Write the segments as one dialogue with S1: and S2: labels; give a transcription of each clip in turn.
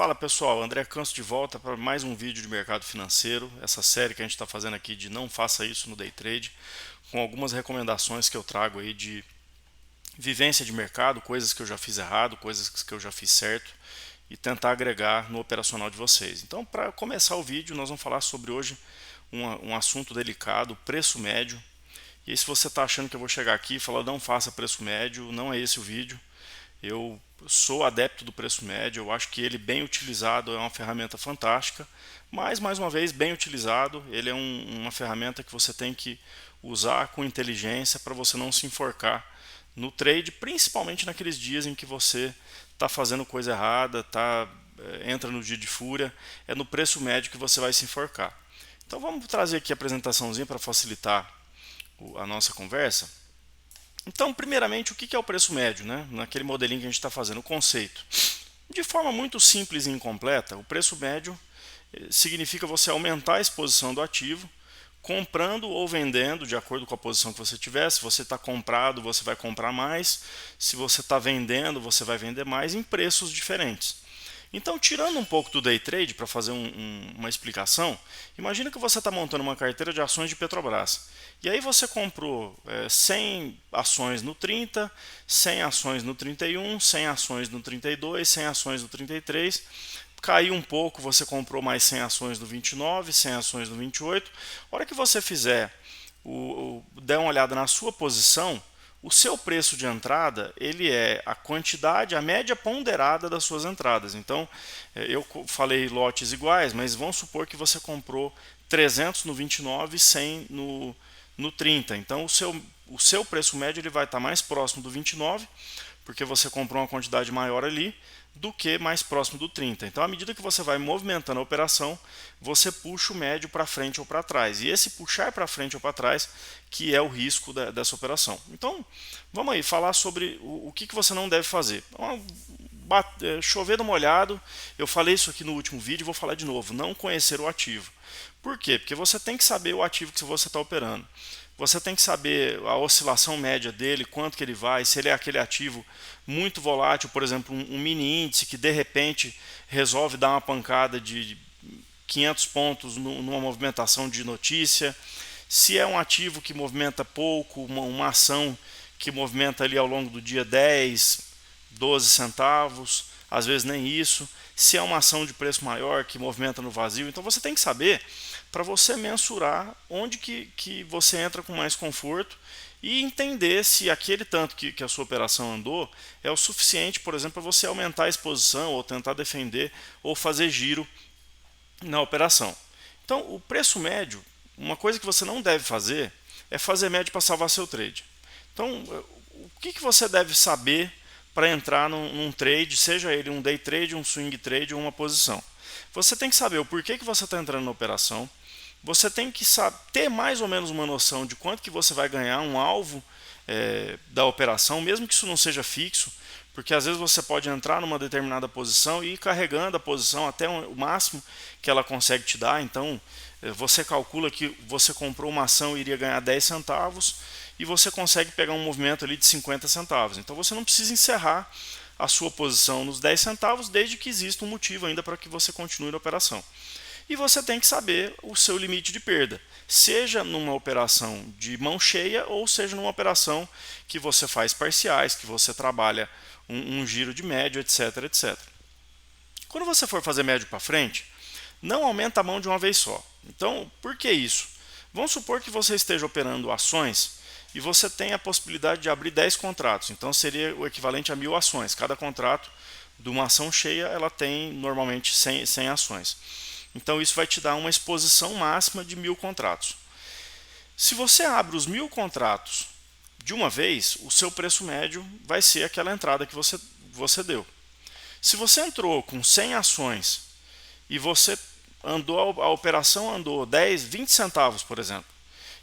S1: Fala pessoal, André Canso de volta para mais um vídeo de mercado financeiro, essa série que a gente está fazendo aqui de não faça isso no day trade, com algumas recomendações que eu trago aí de vivência de mercado, coisas que eu já fiz errado, coisas que eu já fiz certo e tentar agregar no operacional de vocês. Então, para começar o vídeo, nós vamos falar sobre hoje um assunto delicado, preço médio. E aí, se você está achando que eu vou chegar aqui e falar não faça preço médio, não é esse o vídeo. Eu sou adepto do preço médio, eu acho que ele bem utilizado é uma ferramenta fantástica, mas mais uma vez, bem utilizado, ele é uma ferramenta que você tem que usar com inteligência para você não se enforcar no trade, principalmente naqueles dias em que você está fazendo coisa errada, entra no dia de fúria, é no preço médio que você vai se enforcar. Então vamos trazer aqui a apresentaçãozinha para facilitar a nossa conversa. Então, primeiramente, o que é o preço médio, né? Naquele modelinho que a gente está fazendo, o conceito. De forma muito simples e incompleta, o preço médio significa você aumentar a exposição do ativo, comprando ou vendendo de acordo com a posição que você tiver. Se você está comprado, você vai comprar mais. Se você está vendendo, você vai vender mais em preços diferentes. Então, tirando um pouco do day trade para fazer uma explicação, imagina que você está montando uma carteira de ações de Petrobras. E aí você comprou 100 ações no 30, 100 ações no 31, 100 ações no 32, 100 ações no 33. Caiu um pouco, você comprou mais 100 ações no 29, 100 ações no 28. A hora que você fizer, der uma olhada na sua posição, o seu preço de entrada, ele é a quantidade, a média ponderada das suas entradas. Então, eu falei lotes iguais, mas vamos supor que você comprou 300 no 29 e 100 no 30. Então, o seu preço médio ele vai estar mais próximo do 29, porque você comprou uma quantidade maior ali, do que mais próximo do 30. Então, à medida que você vai movimentando a operação, você puxa o médio para frente ou para trás. E esse puxar para frente ou para trás que é o risco dessa operação. Então, vamos aí falar sobre o que você não deve fazer. Chover no molhado, eu falei isso aqui no último vídeo e vou falar de novo. Não conhecer o ativo. Por quê? Porque você tem que saber o ativo que você está operando. Você tem que saber a oscilação média dele, quanto que ele vai, se ele é aquele ativo muito volátil, por exemplo, um mini índice que de repente resolve dar uma pancada de 500 pontos numa movimentação de notícia, se é um ativo que movimenta pouco, uma ação que movimenta ali ao longo do dia 10, 12 centavos, às vezes nem isso, se é uma ação de preço maior que movimenta no vazio. Então você tem que saber para você mensurar onde que você entra com mais conforto e entender se aquele tanto que a sua operação andou é o suficiente, por exemplo, para você aumentar a exposição ou tentar defender ou fazer giro na operação. Então, o preço médio, uma coisa que você não deve fazer é fazer médio para salvar seu trade. Então, o que você deve saber para entrar num trade, seja ele um day trade, um swing trade ou uma posição? Você tem que saber o porquê que você está entrando na operação. Você tem que ter mais ou menos uma noção de quanto que você vai ganhar, um alvo da operação, mesmo que isso não seja fixo, porque às vezes você pode entrar numa determinada posição e ir carregando a posição até o máximo que ela consegue te dar. Então, você calcula que você comprou uma ação e iria ganhar 10 centavos e você consegue pegar um movimento ali de 50 centavos. Então, você não precisa encerrar a sua posição nos 10 centavos, desde que exista um motivo ainda para que você continue na operação. E você tem que saber o seu limite de perda, seja numa operação de mão cheia ou seja numa operação que você faz parciais, que você trabalha um giro de médio, etc, etc. Quando você for fazer médio para frente, não aumenta a mão de uma vez só. Então, por que isso? Vamos supor que você esteja operando ações e você tem a possibilidade de abrir 10 contratos. Então, seria o equivalente a 1000 ações. Cada contrato de uma ação cheia, ela tem normalmente 100 ações. Então isso vai te dar uma exposição máxima de 1000 contratos. Se você abre os 1000 contratos de uma vez, o seu preço médio vai ser aquela entrada que você deu. Se você entrou com 100 ações e você a operação andou 10, 20 centavos, por exemplo,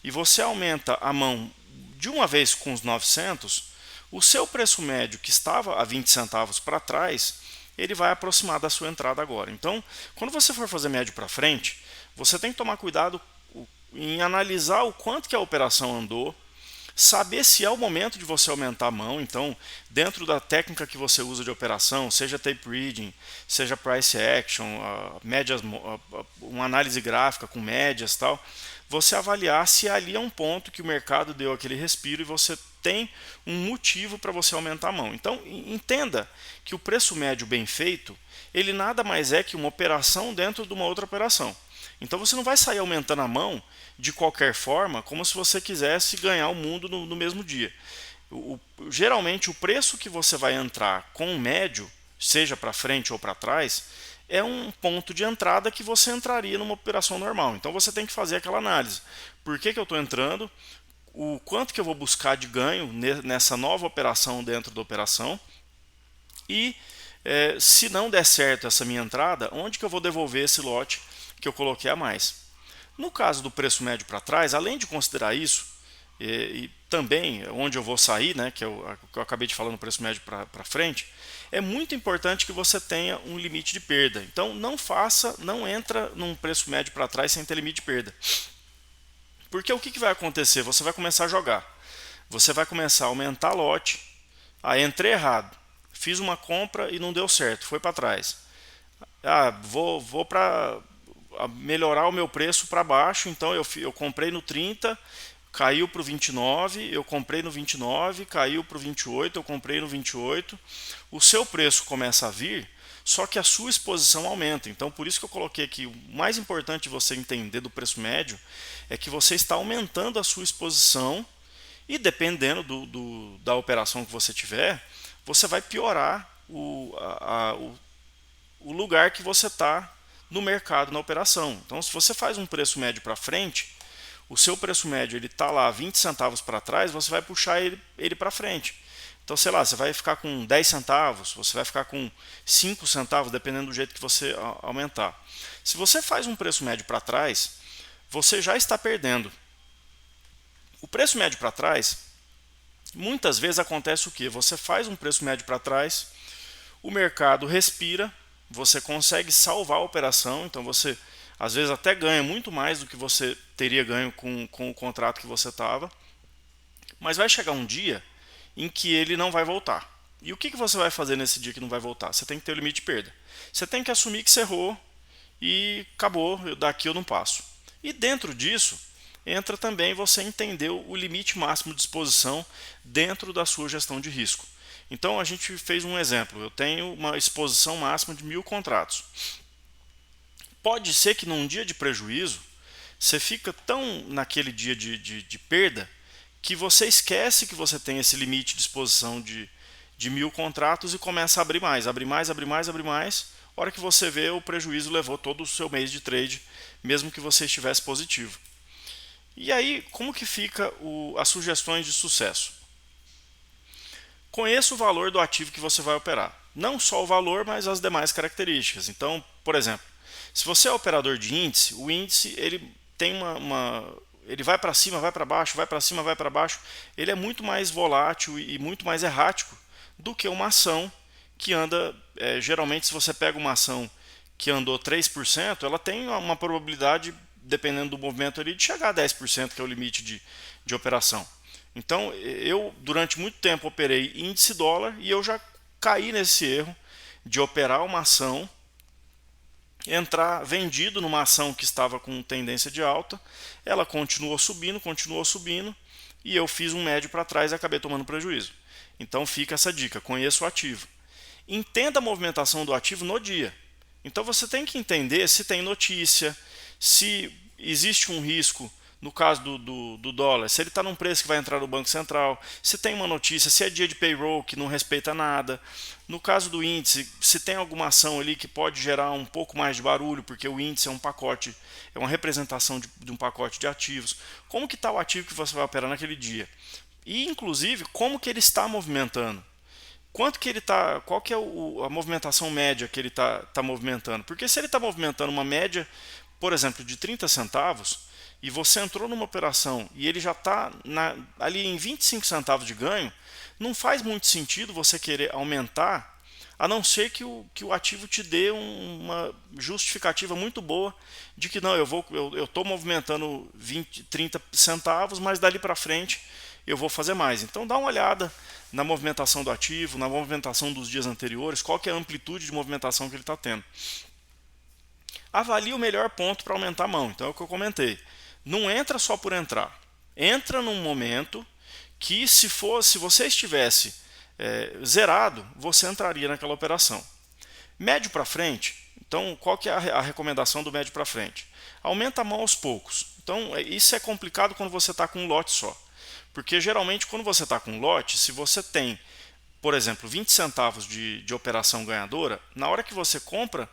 S1: e você aumenta a mão de uma vez com os 900, o seu preço médio que estava a 20 centavos para trás, ele vai aproximar da sua entrada agora. Então, quando você for fazer médio para frente, você tem que tomar cuidado em analisar o quanto que a operação andou, saber se é o momento de você aumentar a mão. Então, dentro da técnica que você usa de operação, seja tape reading, seja price action, médias, uma análise gráfica com médias, tal, você avaliar se ali é um ponto que o mercado deu aquele respiro e você tem um motivo para você aumentar a mão. Então, entenda que o preço médio bem feito, ele nada mais é que uma operação dentro de uma outra operação. Então você não vai sair aumentando a mão de qualquer forma, como se você quisesse ganhar o mundo no mesmo dia. Geralmente o preço que você vai entrar com o médio, seja para frente ou para trás, é um ponto de entrada que você entraria numa operação normal. Então você tem que fazer aquela análise. Por que eu estou entrando? O quanto que eu vou buscar de ganho nessa nova operação dentro da operação? E se não der certo essa minha entrada, onde que eu vou devolver esse lote que eu coloquei a mais? No caso do preço médio para trás, além de considerar isso, e também onde eu vou sair, né, que eu acabei de falar no preço médio para frente, é muito importante que você tenha um limite de perda. Então não entra num preço médio para trás sem ter limite de perda. Porque o que vai acontecer? Você vai começar a jogar. Você vai começar a aumentar lote. Entrei errado. Fiz uma compra e não deu certo, foi para trás. Vou para melhorar o meu preço para baixo, então eu comprei no 30, caiu para o 29, eu comprei no 29, caiu para o 28, eu comprei no 28. O seu preço começa a vir, só que a sua exposição aumenta. Então, por isso que eu coloquei aqui, o mais importante de você entender do preço médio é que você está aumentando a sua exposição e dependendo da operação que você tiver, você vai piorar o lugar que você está no mercado, na operação. Então, se você faz um preço médio para frente, o seu preço médio está lá 20 centavos para trás, você vai puxar ele para frente. Então, sei lá, você vai ficar com 10 centavos, você vai ficar com 5 centavos, dependendo do jeito que você aumentar. Se você faz um preço médio para trás, você já está perdendo. O preço médio para trás, muitas vezes acontece o quê? Você faz um preço médio para trás, o mercado respira, você consegue salvar a operação, então você às vezes até ganha muito mais do que você teria ganho com o contrato que você estava, mas vai chegar um dia em que ele não vai voltar. E o que você vai fazer nesse dia que não vai voltar? Você tem que ter o limite de perda. Você tem que assumir que você errou e acabou, daqui eu não passo. E dentro disso, entra também você entender o limite máximo de exposição dentro da sua gestão de risco. Então a gente fez um exemplo, eu tenho uma exposição máxima de 1.000 contratos. Pode ser que num dia de prejuízo, você fica tão naquele dia de perda, que você esquece que você tem esse limite de exposição de 1.000 contratos e começa a abrir mais, abrir mais, abrir mais, abrir mais. A hora que você vê, o prejuízo levou todo o seu mês de trade, mesmo que você estivesse positivo. E aí, como que fica as sugestões de sucesso? Conheça o valor do ativo que você vai operar. Não só o valor, mas as demais características. Então, por exemplo, se você é operador de índice, o índice ele tem ele vai para cima, vai para baixo, vai para cima, vai para baixo. Ele é muito mais volátil e muito mais errático do que uma ação que anda, geralmente se você pega uma ação que andou 3%, ela tem uma probabilidade, dependendo do movimento ali, de chegar a 10%, que é o limite de operação. Então, eu durante muito tempo operei índice dólar e eu já caí nesse erro de operar uma ação, entrar vendido numa ação que estava com tendência de alta, ela continuou subindo e eu fiz um médio para trás e acabei tomando prejuízo. Então fica essa dica, conheça o ativo. Entenda a movimentação do ativo no dia. Então você tem que entender se tem notícia, se existe um risco, no caso do dólar, se ele está num preço que vai entrar no Banco Central, se tem uma notícia, se é dia de payroll que não respeita nada. No caso do índice, se tem alguma ação ali que pode gerar um pouco mais de barulho, porque o índice é um pacote, é uma representação de um pacote de ativos. Como que está o ativo que você vai operar naquele dia? E, inclusive, como que ele está movimentando? Quanto que ele está, qual que é a movimentação média que ele está movimentando? Porque se ele está movimentando uma média, por exemplo, de 30 centavos, e você entrou numa operação e ele já está ali em 25 centavos de ganho, não faz muito sentido você querer aumentar, a não ser que o ativo te dê uma justificativa muito boa de que não, eu estou movimentando 20, 30 centavos, mas dali para frente eu vou fazer mais. Então dá uma olhada na movimentação do ativo, na movimentação dos dias anteriores, qual que é a amplitude de movimentação que ele está tendo. Avalie o melhor ponto para aumentar a mão. Então é o que eu comentei. Não entra só por entrar. Entra num momento que se você estivesse zerado, você entraria naquela operação. Médio para frente, então qual que é a recomendação do médio para frente? Aumenta a mão aos poucos. Então isso é complicado quando você está com um lote só. Porque geralmente quando você está com um lote, se você tem, por exemplo, 20 centavos de operação ganhadora, na hora que você compra,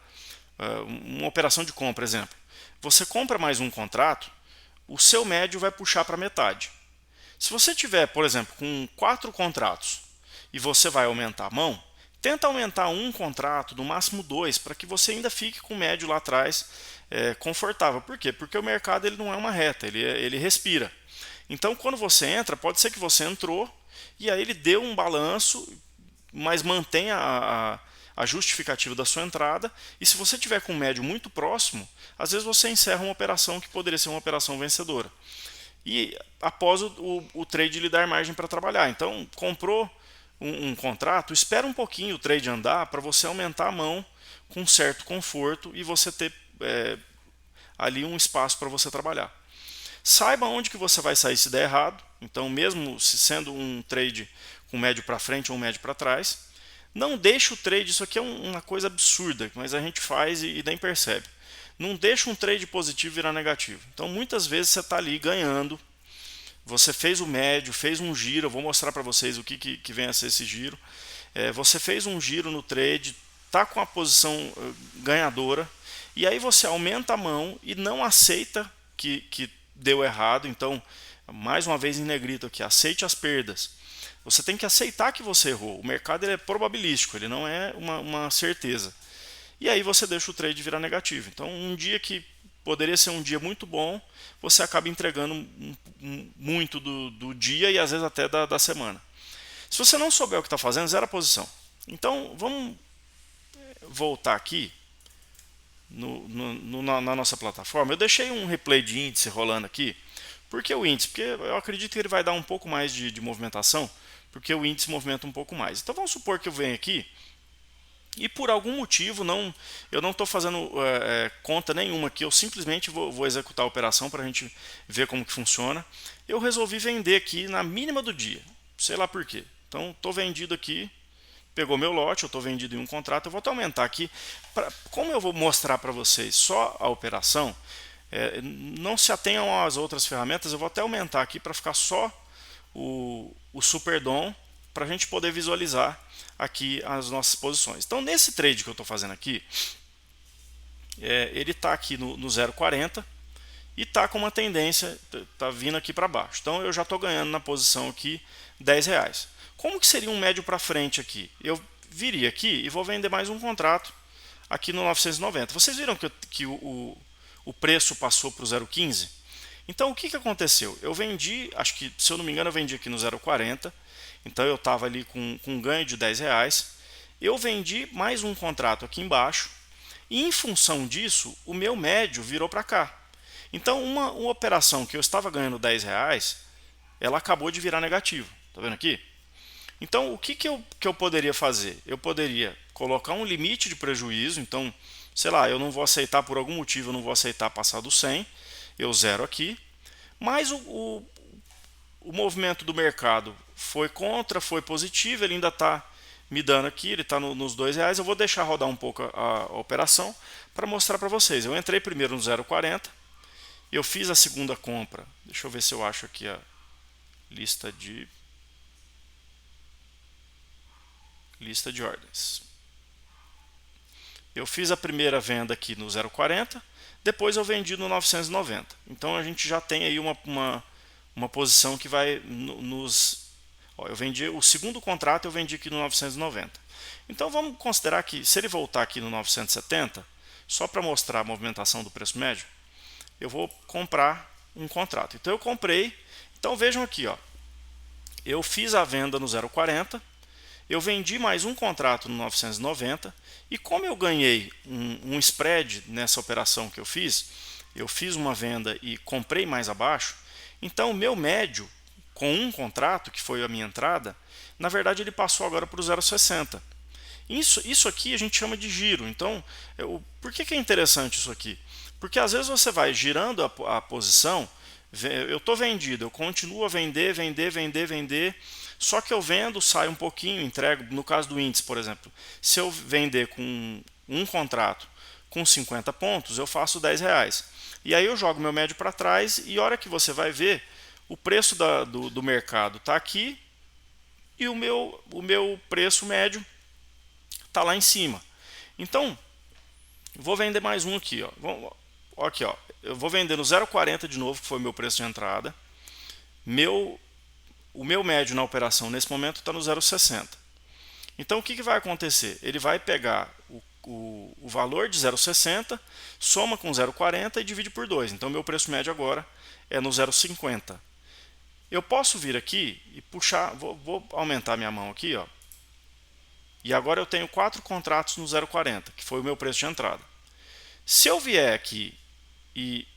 S1: uma operação de compra, exemplo, você compra mais um contrato, o seu médio vai puxar para metade. Se você tiver, por exemplo, com 4 contratos e você vai aumentar a mão, tenta aumentar um contrato, no máximo 2, para que você ainda fique com o médio lá atrás confortável. Por quê? Porque o mercado ele não é uma reta, ele respira. Então, quando você entra, pode ser que você entrou e aí ele deu um balanço, mas mantenha a justificativa da sua entrada. E se você tiver com um médio muito próximo, às vezes você encerra uma operação que poderia ser uma operação vencedora. E após o trade lhe dar margem para trabalhar. Então, comprou um contrato, espera um pouquinho o trade andar para você aumentar a mão com certo conforto e você ter ali um espaço para você trabalhar. Saiba onde que você vai sair se der errado. Então, mesmo se sendo um trade com médio para frente ou médio para trás, não deixe o trade, isso aqui é uma coisa absurda, mas a gente faz e nem percebe. Não deixe um trade positivo virar negativo. Então, muitas vezes você está ali ganhando, você fez o médio, fez um giro, eu vou mostrar para vocês o que vem a ser esse giro. Você fez um giro no trade, está com a posição ganhadora, e aí você aumenta a mão e não aceita que deu errado. Então, mais uma vez em negrito aqui, aceite as perdas. Você tem que aceitar que você errou. O mercado ele é probabilístico, ele não é uma certeza. E aí você deixa o trade virar negativo. Então, um dia que poderia ser um dia muito bom, você acaba entregando muito do dia e às vezes até da semana. Se você não souber o que está fazendo, zera a posição. Então, vamos voltar aqui na nossa plataforma. Eu deixei um replay de índice rolando aqui. Por que o índice? Porque eu acredito que ele vai dar um pouco mais de movimentação, porque o índice movimenta um pouco mais. Então vamos supor que eu venho aqui e por algum motivo eu não estou fazendo conta nenhuma aqui, eu simplesmente vou executar a operação para a gente ver como que funciona. Eu resolvi vender aqui na mínima do dia, sei lá por quê. Então estou vendido aqui, pegou meu lote, eu estou vendido em um contrato, eu vou até aumentar aqui. Como eu vou mostrar para vocês só a operação, não se atenham às outras ferramentas, eu vou até aumentar aqui para ficar só o Superdom, para a gente poder visualizar aqui as nossas posições. Então, nesse trade que eu estou fazendo aqui, ele está aqui no 0,40 e está com uma tendência, está vindo aqui para baixo. Então, eu já estou ganhando na posição aqui R$10. Como que seria um médio para frente aqui? Eu viria aqui e vou vender mais um contrato aqui no 990. Vocês viram que o preço passou para o 0,15? Então, o que aconteceu? Eu vendi, acho que, se eu não me engano, eu vendi aqui no 0,40. Então, eu estava ali com um ganho de R$10. Eu vendi mais um contrato aqui embaixo. E, em função disso, o meu médio virou para cá. Então, uma operação que eu estava ganhando R$10, ela acabou de virar negativo. Está vendo aqui? Então, o que eu poderia fazer? Eu poderia colocar um limite de prejuízo. Então, sei lá, eu não vou aceitar, por algum motivo, eu não vou aceitar passar do 100. Eu zero aqui. Mas o movimento do mercado foi contra, foi positivo, ele ainda está me dando aqui, ele está nos R$2. Eu vou deixar rodar um pouco a operação para mostrar para vocês. Eu entrei primeiro no 0,40, eu fiz a segunda compra. Deixa eu ver se eu acho aqui a lista de ordens. Eu fiz a primeira venda aqui no 0,40, depois eu vendi no 990. Então a gente já tem aí uma posição que vai nos... eu vendi o segundo contrato, eu vendi aqui no 990. Então vamos considerar que se ele voltar aqui no 970, só para mostrar a movimentação do preço médio, eu vou comprar um contrato. Então eu comprei. Então vejam aqui, ó, eu fiz a venda no 0,40, eu vendi mais um contrato no 990 e como eu ganhei um spread nessa operação que eu fiz uma venda e comprei mais abaixo, então o meu médio com um contrato, que foi a minha entrada, na verdade ele passou agora para o 0,60. Isso aqui a gente chama de giro. Então, por que é interessante isso aqui? Porque às vezes você vai girando a posição, eu estou vendido, eu continuo a vender, vender, só que eu vendo, saio um pouquinho, entrego, no caso do índice, por exemplo, se eu vender com um contrato com 50 pontos, eu faço R$10. E aí eu jogo meu médio para trás e a hora que você vai ver, o preço do mercado está aqui e o meu preço médio está lá em cima. Então, vou vender mais um aqui. Aqui, ó. Eu vou vender no 0,40 de novo, que foi o meu preço de entrada. O meu médio na operação nesse momento está no 0,60. Então, o que vai acontecer? Ele vai pegar o valor de 0,60, soma com 0,40 e divide por 2. Então, meu preço médio agora é no 0,50. Eu posso vir aqui e puxar, vou aumentar minha mão aqui, ó. E agora eu tenho 4 contratos no 0,40, que foi o meu preço de entrada. Se eu vier aqui e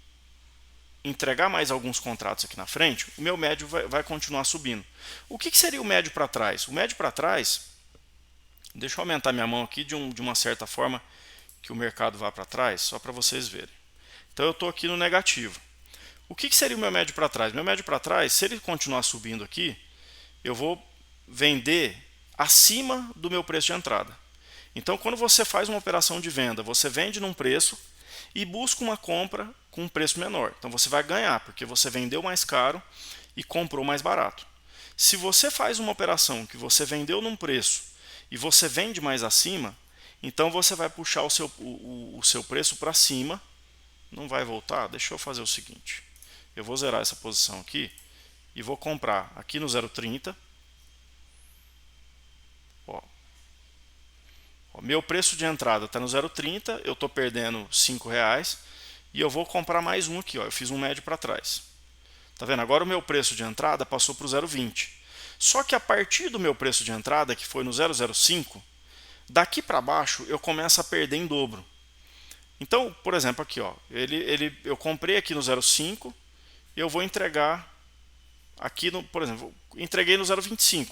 S1: entregar mais alguns contratos aqui na frente, o meu médio vai continuar subindo. O que seria o médio para trás? O médio para trás, deixa eu aumentar minha mão aqui de uma certa forma que o mercado vá para trás, só para vocês verem. Então eu estou aqui no negativo. O que seria o meu médio para trás? Meu médio para trás, se ele continuar subindo aqui, eu vou vender acima do meu preço de entrada. Então, quando você faz uma operação de venda, você vende num preço e busca uma compra com um preço menor. Então, você vai ganhar, porque você vendeu mais caro e comprou mais barato. Se você faz uma operação que você vendeu num preço e você vende mais acima, então você vai puxar o seu preço para cima. Não vai voltar? Deixa eu fazer o seguinte. Eu vou zerar essa posição aqui e vou comprar aqui no 0,30. Meu preço de entrada está no 0,30, eu estou perdendo R$5 e eu vou comprar mais um aqui. Eu fiz um médio para trás. Tá vendo? Agora o meu preço de entrada passou para o 0,20. Só que a partir do meu preço de entrada, que foi no 0,05, daqui para baixo eu começo a perder em dobro. Então, por exemplo, aqui, ó, eu comprei aqui no 0,5, eu vou entregar aqui, por exemplo, entreguei no 0,25.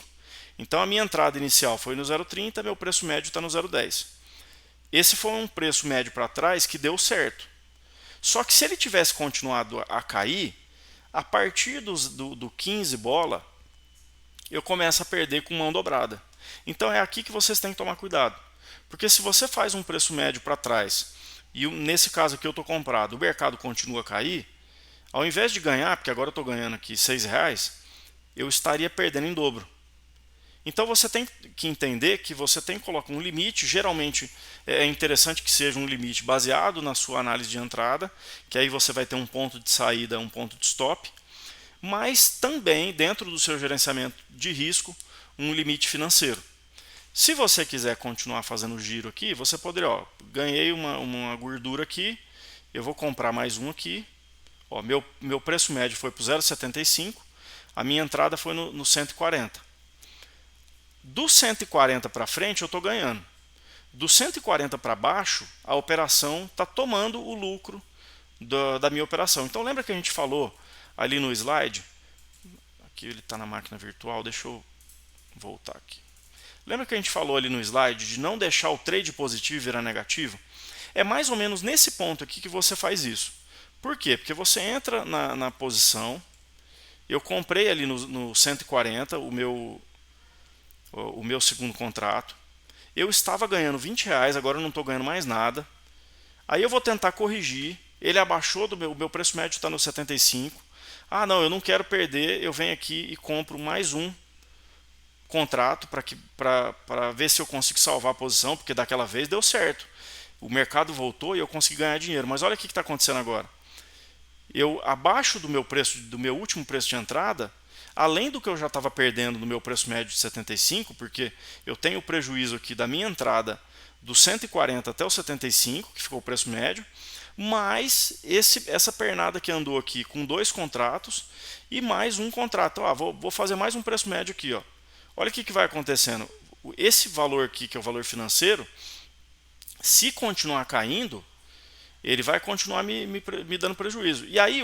S1: Então a minha entrada inicial foi no 0,30, meu preço médio está no 0,10. Esse foi um preço médio para trás que deu certo. Só que se ele tivesse continuado a cair, a partir do 15 bola, eu começo a perder com mão dobrada. Então é aqui que vocês têm que tomar cuidado. Porque se você faz um preço médio para trás, e nesse caso aqui eu estou comprado, o mercado continua a cair, ao invés de ganhar, porque agora eu estou ganhando aqui R$6, eu estaria perdendo em dobro. Então você tem que entender que você tem que colocar um limite. Geralmente é interessante que seja um limite baseado na sua análise de entrada, que aí você vai ter um ponto de saída, um ponto de stop, mas também dentro do seu gerenciamento de risco, um limite financeiro. Se você quiser continuar fazendo giro aqui, você poderia, ganhei uma gordura aqui, eu vou comprar mais um aqui. Meu preço médio foi para o 0,75, a minha entrada foi no 140. Do 140 para frente eu estou ganhando. Do 140 para baixo, a operação está tomando o lucro da minha operação. Então lembra que a gente falou ali no slide, aqui ele está na máquina virtual, deixa eu voltar aqui. Lembra que a gente falou ali no slide de não deixar o trade positivo virar negativo? É mais ou menos nesse ponto aqui que você faz isso. Por quê? Porque você entra na posição, eu comprei ali no 140 o meu segundo contrato, eu estava ganhando R$20, agora eu não estou ganhando mais nada. Aí eu vou tentar corrigir, ele abaixou do meu preço médio está no 75. Ah, não, eu não quero perder, eu venho aqui e compro mais um contrato para ver se eu consigo salvar a posição, porque daquela vez deu certo. O mercado voltou e eu consegui ganhar dinheiro. Mas olha o que está acontecendo agora. Eu, abaixo do meu último preço de entrada, além do que eu já estava perdendo no meu preço médio de 75, porque eu tenho o prejuízo aqui da minha entrada do 140 até o 75, que ficou o preço médio, mais essa pernada que andou aqui com 2 contratos e mais um contrato. Vou fazer mais um preço médio aqui. Olha o que vai acontecendo. Esse valor aqui, que é o valor financeiro, se continuar caindo, ele vai continuar me dando prejuízo. E aí,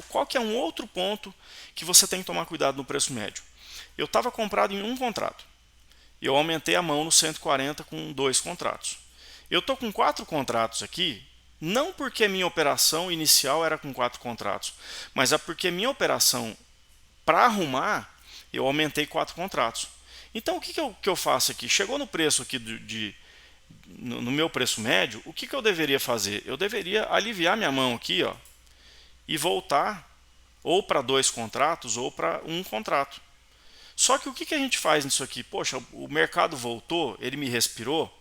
S1: qual que é um outro ponto que você tem que tomar cuidado no preço médio? Eu estava comprado em um contrato. Eu aumentei a mão no 140 com 2 contratos. Eu estou com 4 contratos aqui, não porque a minha operação inicial era com 4 contratos, mas é porque a minha operação, para arrumar, eu aumentei 4 contratos. Então, o que eu faço aqui? Chegou no preço aqui no meu preço médio, o que eu deveria fazer? Eu deveria aliviar minha mão aqui, ó, e voltar ou para 2 contratos ou para um contrato. Só que o que a gente faz nisso aqui? Poxa, o mercado voltou, ele me respirou,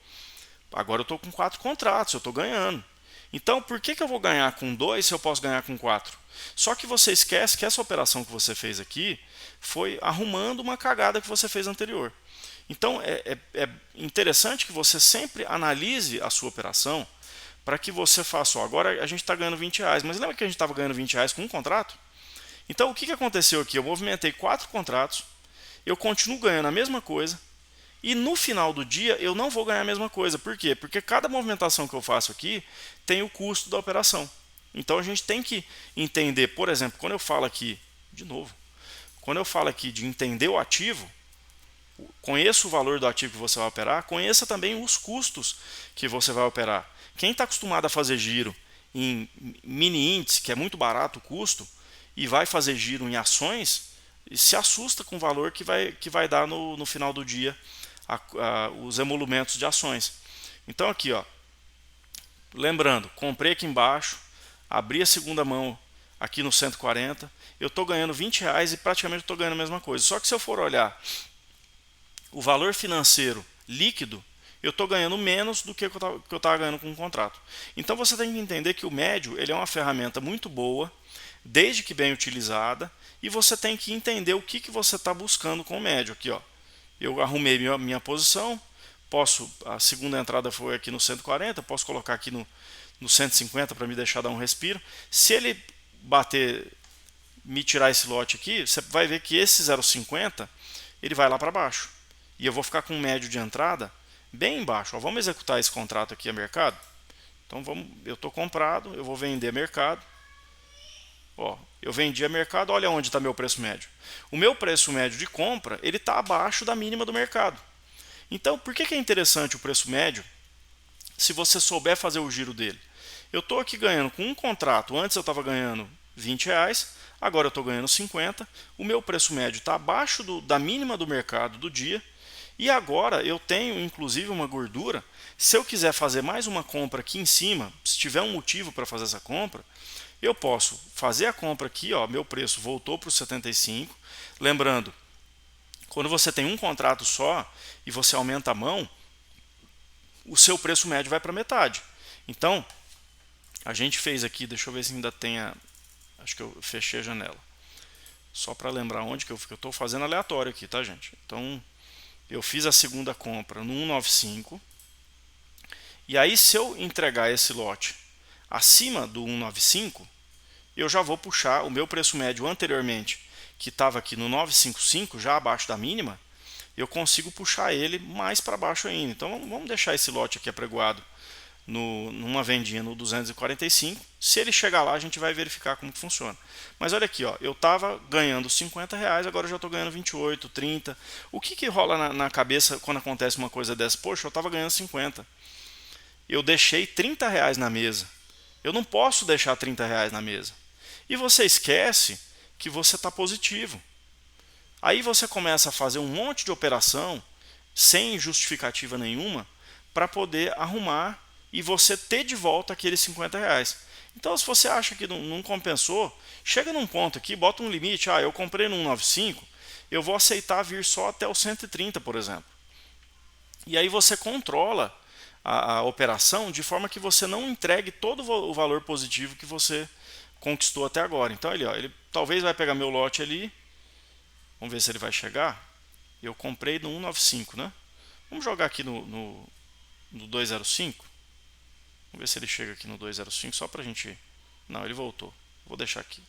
S1: agora eu estou com 4 contratos, eu estou ganhando. Então, por que eu vou ganhar com 2 se eu posso ganhar com 4? Só que você esquece que essa operação que você fez aqui foi arrumando uma cagada que você fez anterior. Então, é interessante que você sempre analise a sua operação para que você faça, ó, agora a gente está ganhando R$20, mas lembra que a gente estava ganhando R$20 com um contrato? Então, o que aconteceu aqui? Eu movimentei 4 contratos, eu continuo ganhando a mesma coisa, e no final do dia eu não vou ganhar a mesma coisa. Por quê? Porque cada movimentação que eu faço aqui tem o custo da operação. Então a gente tem que entender, por exemplo, quando eu falo aqui, de novo, quando eu falo aqui de entender o ativo, conheça o valor do ativo que você vai operar, conheça também os custos que você vai operar. Quem está acostumado a fazer giro em mini índice, que é muito barato o custo, e vai fazer giro em ações, se assusta com o valor que vai dar no final do dia os emolumentos de ações. Então aqui, ó, lembrando, comprei aqui embaixo, abri a segunda mão aqui no 140, eu estou ganhando R$20 e praticamente estou ganhando a mesma coisa. Só que se eu for olhar o valor financeiro líquido, eu estou ganhando menos do que eu estava ganhando com o contrato. Então você tem que entender que o médio ele é uma ferramenta muito boa, desde que bem utilizada, e você tem que entender o que você está buscando com o médio. Aqui, ó, eu arrumei minha posição, a segunda entrada foi aqui no 140, posso colocar aqui no 150 para me deixar dar um respiro. Se ele me tirar esse lote aqui, você vai ver que esse 0,50 ele vai lá para baixo. E eu vou ficar com um médio de entrada bem embaixo. Ó, vamos executar esse contrato aqui a mercado? Então eu estou comprado, eu vou vender a mercado. Ó, eu vendi a mercado, olha onde está meu preço médio. O meu preço médio de compra ele está abaixo da mínima do mercado. Então, por que é interessante o preço médio se você souber fazer o giro dele? Eu estou aqui ganhando com um contrato, antes eu estava ganhando R$20, agora eu estou ganhando 50, o meu preço médio está abaixo da mínima do mercado do dia, e agora eu tenho inclusive uma gordura. Se eu quiser fazer mais uma compra aqui em cima, se tiver um motivo para fazer essa compra, eu posso fazer a compra aqui, ó, meu preço voltou para os 75. Lembrando, quando você tem um contrato só e você aumenta a mão, o seu preço médio vai para metade. Então, a gente fez aqui, deixa eu ver se ainda tem acho que eu fechei a janela. Só para lembrar onde que eu estou fazendo aleatório aqui, tá, gente? Então, eu fiz a segunda compra no 195. E aí, se eu entregar esse lote acima do 195, eu já vou puxar o meu preço médio anteriormente, que estava aqui no 955, já abaixo da mínima, eu consigo puxar ele mais para baixo ainda. Então vamos deixar esse lote aqui apregoado numa vendinha no 245. Se ele chegar lá, a gente vai verificar como que funciona. Mas olha aqui, ó, eu estava ganhando R$50, agora eu já estou ganhando 28, 30. O que rola na cabeça quando acontece uma coisa dessa? Poxa, eu estava ganhando 50. Eu deixei R$30 na mesa. Eu não posso deixar R$30 na mesa. E você esquece que você está positivo. Aí você começa a fazer um monte de operação sem justificativa nenhuma para poder arrumar e você ter de volta aqueles R$50. Então, se você acha que não compensou, chega num ponto aqui, bota um limite. Eu comprei no 195, eu vou aceitar vir só até o 130, por exemplo. E aí você controla a operação de forma que você não entregue todo o valor positivo que você conquistou até agora. Então ele talvez vai pegar meu lote ali. Vamos ver se ele vai chegar. Eu comprei no 195, né? Vamos jogar aqui no 205. Vamos ver se ele chega aqui no 205 só para a gente... Não, ele voltou. Vou deixar aqui.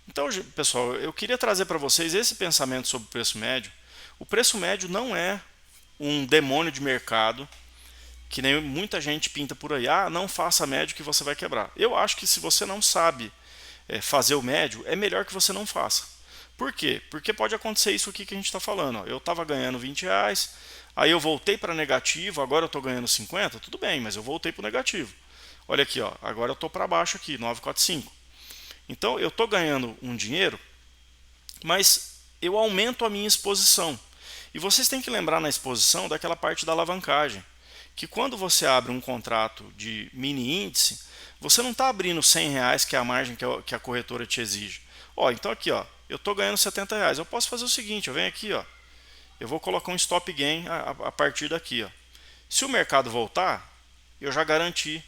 S1: Então, pessoal, eu queria trazer para vocês esse pensamento sobre o preço médio. O preço médio não é um demônio de mercado que nem muita gente pinta por aí, não faça médio que você vai quebrar. Eu acho que se você não sabe fazer o médio, é melhor que você não faça. Por quê? Porque pode acontecer isso aqui que a gente está falando. Ó. Eu estava ganhando R$ 20, aí eu voltei para negativo, agora eu estou ganhando 50, tudo bem, mas eu voltei para o negativo. Olha aqui, ó, agora eu estou para baixo aqui, 945. Então eu estou ganhando um dinheiro, mas eu aumento a minha exposição. E vocês têm que lembrar na exposição daquela parte da alavancagem, que quando você abre um contrato de mini índice, você não está abrindo R$ 100, que é a margem que a corretora te exige. Ó, então aqui, ó, eu estou ganhando R$ 70. Eu posso fazer o seguinte, eu venho aqui, ó, eu vou colocar um stop gain a partir daqui. Ó. Se o mercado voltar, eu já garanti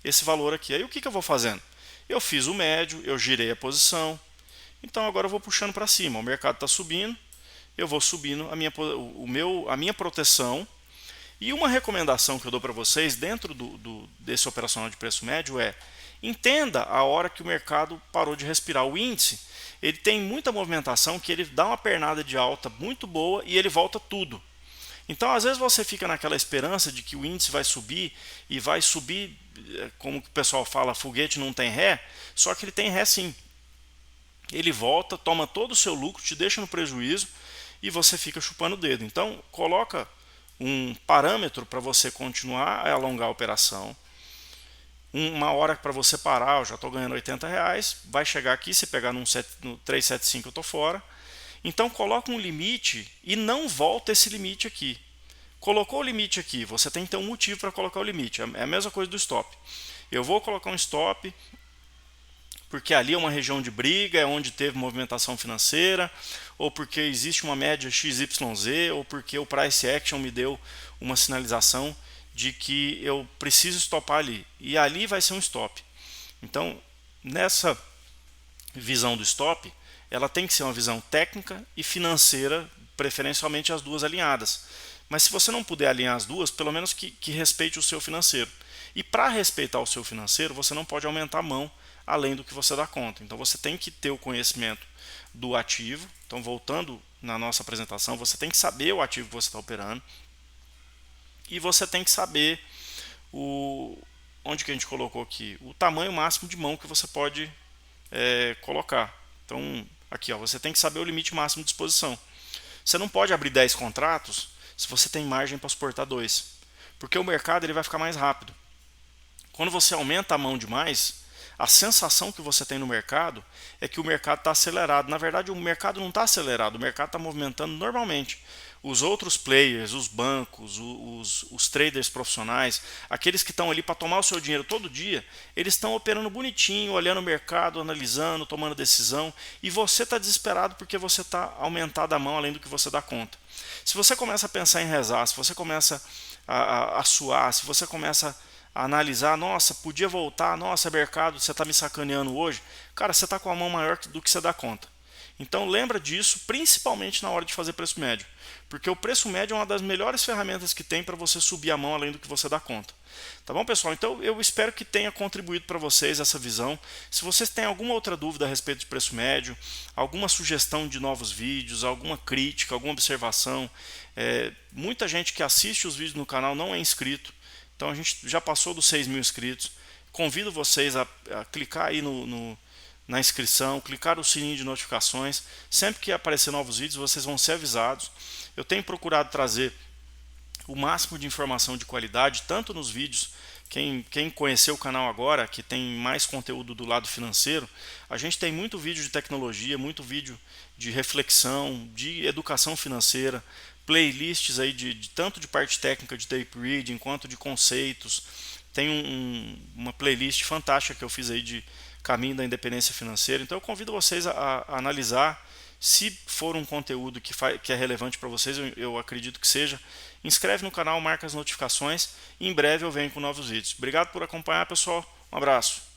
S1: esse valor aqui. Aí o que eu vou fazendo? Eu fiz o médio, eu girei a posição, então agora eu vou puxando para cima. O mercado está subindo, eu vou subindo a minha proteção. E uma recomendação que eu dou para vocês dentro desse operacional de preço médio é: entenda a hora que o mercado parou de respirar. O índice ele tem muita movimentação, que ele dá uma pernada de alta muito boa e ele volta tudo. Então às vezes você fica naquela esperança de que o índice vai subir, e vai subir, como o pessoal fala, foguete não tem ré, só que ele tem ré sim. Ele volta, toma todo o seu lucro, te deixa no prejuízo e você fica chupando o dedo. Então coloca um parâmetro para você continuar a alongar a operação, uma hora para você parar. Eu já estou ganhando R$ 80, vai chegar aqui, se pegar no 375 eu estou fora. Então coloca um limite e não volta esse limite aqui. Colocou o limite aqui, você tem que ter um motivo para colocar o limite. É a mesma coisa do stop. Eu vou colocar um stop porque ali é uma região de briga, é onde teve movimentação financeira, ou porque existe uma média XYZ, ou porque o price action me deu uma sinalização de que eu preciso stopar ali. E ali vai ser um stop. Então, nessa visão do stop, ela tem que ser uma visão técnica e financeira, preferencialmente as duas alinhadas. Mas se você não puder alinhar as duas, pelo menos que respeite o seu financeiro. E para respeitar o seu financeiro, você não pode aumentar a mão além do que você dá conta. Então você tem que ter o conhecimento do ativo. Então, voltando na nossa apresentação, você tem que saber o ativo que você está operando. E você tem que saber onde que a gente colocou aqui, o tamanho máximo de mão que você pode colocar. Então, aqui, ó, você tem que saber o limite máximo de exposição. Você não pode abrir 10 contratos se você tem margem para suportar 2, porque o mercado ele vai ficar mais rápido. Quando você aumenta a mão demais, a sensação que você tem no mercado é que o mercado está acelerado. Na verdade, o mercado não está acelerado, o mercado está movimentando normalmente. Os outros players, os bancos, os traders profissionais, aqueles que estão ali para tomar o seu dinheiro todo dia, eles estão operando bonitinho, olhando o mercado, analisando, tomando decisão, e você está desesperado porque você está aumentado a mão além do que você dá conta. Se você começa a pensar em rezar, se você começa a suar, se você começa a analisar, nossa, podia voltar, nossa, mercado, você está me sacaneando hoje, cara, você está com a mão maior do que você dá conta. Então lembra disso, principalmente na hora de fazer preço médio, porque o preço médio é uma das melhores ferramentas que tem para você subir a mão além do que você dá conta. Tá bom, pessoal? Então eu espero que tenha contribuído para vocês essa visão. Se vocês têm alguma outra dúvida a respeito de preço médio, alguma sugestão de novos vídeos, alguma crítica, alguma observação, muita gente que assiste os vídeos no canal não é inscrito. Então a gente já passou dos 6.000 inscritos. Convido vocês a clicar aí na inscrição, clicar no sininho de notificações. Sempre que aparecer novos vídeos, vocês vão ser avisados. Eu tenho procurado trazer o máximo de informação de qualidade, tanto nos vídeos. Quem conheceu o canal agora, que tem mais conteúdo do lado financeiro, a gente tem muito vídeo de tecnologia, muito vídeo de reflexão, de educação financeira, playlists aí tanto de parte técnica de tape reading quanto de conceitos. Tem uma playlist fantástica que eu fiz aí de caminho da independência financeira. Então eu convido vocês a analisar. Se for um conteúdo que é relevante para vocês, eu acredito que seja, inscreve no canal, marca as notificações e em breve eu venho com novos vídeos. Obrigado por acompanhar, pessoal. Um abraço.